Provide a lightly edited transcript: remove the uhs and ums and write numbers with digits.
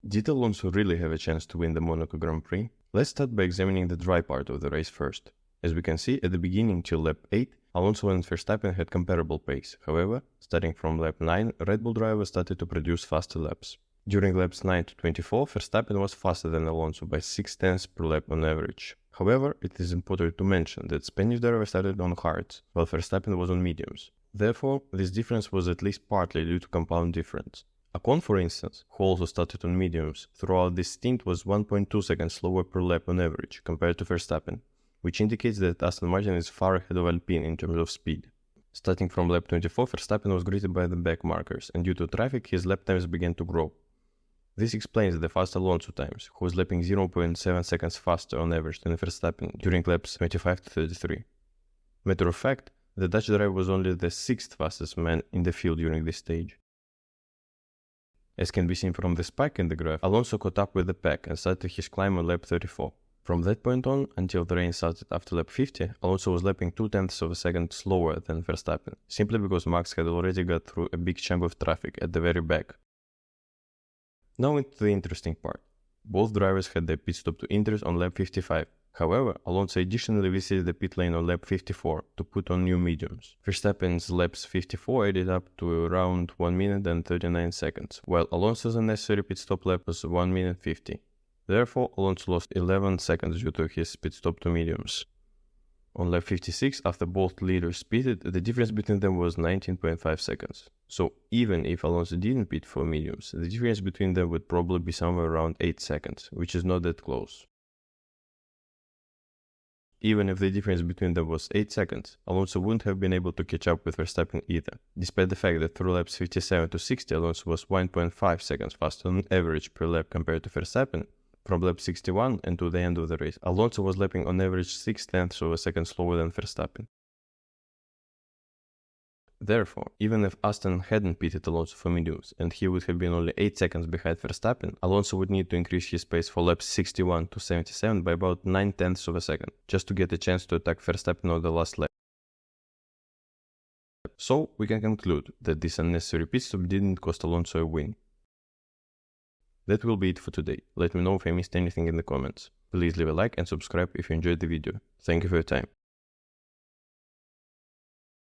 Did Alonso really have a chance to win the Monaco Grand Prix? Let's start by examining the dry part of the race first. As we can see, at the beginning till lap 8, Alonso and Verstappen had comparable pace. However, starting from lap 9, Red Bull drivers started to produce faster laps. During laps 9 to 24, Verstappen was faster than Alonso by 6 tenths per lap on average. However, it is important to mention that Spanish drivers started on hards, while Verstappen was on mediums. Therefore, this difference was at least partly due to compound difference. Ocon, for instance, who also started on mediums, throughout this stint was 1.2 seconds slower per lap on average compared to Verstappen, which indicates that Aston Martin is far ahead of Alpine in terms of speed. Starting from lap 24, Verstappen was greeted by the back markers, and due to traffic, his lap times began to grow. This explains the fast Alonso times, who was lapping 0.7 seconds faster on average than Verstappen during laps 25 to 33. Matter of fact, the Dutch driver was only the 6th fastest man in the field during this stage. As can be seen from the spike in the graph, Alonso caught up with the pack and started his climb on lap 34. From that point on, until the rain started after lap 50, Alonso was lapping 2 tenths of a second slower than Verstappen, simply because Max had already got through a big chunk of traffic at the very back. Now into the interesting part. Both drivers had their pit stop to interest on lap 55. However, Alonso additionally visited the pit lane on lap 54 to put on new mediums. Verstappen's laps 54 added up to around 1 minute and 39 seconds, while Alonso's unnecessary pit stop lap was 1 minute 50. Therefore, Alonso lost 11 seconds due to his pit stop to mediums. On lap 56, after both leaders pitted, the difference between them was 19.5 seconds. So even if Alonso didn't pit for mediums, the difference between them would probably be somewhere around 8 seconds, which is not that close. Even if the difference between them was 8 seconds, Alonso wouldn't have been able to catch up with Verstappen either, despite the fact that through laps 57 to 60 Alonso was 1.5 seconds faster on average per lap compared to Verstappen. From lap 61 and to the end of the race, Alonso was lapping on average 6 tenths of a second slower than Verstappen. Therefore, even if Aston hadn't pitted Alonso for mediums and he would have been only 8 seconds behind Verstappen, Alonso would need to increase his pace for laps 61 to 77 by about 9 tenths of a second, just to get a chance to attack Verstappen on the last lap. So, we can conclude that this unnecessary pit stop didn't cost Alonso a win. That will be it for today. Let me know if I missed anything in the comments. Please leave a like and subscribe if you enjoyed the video. Thank you for your time.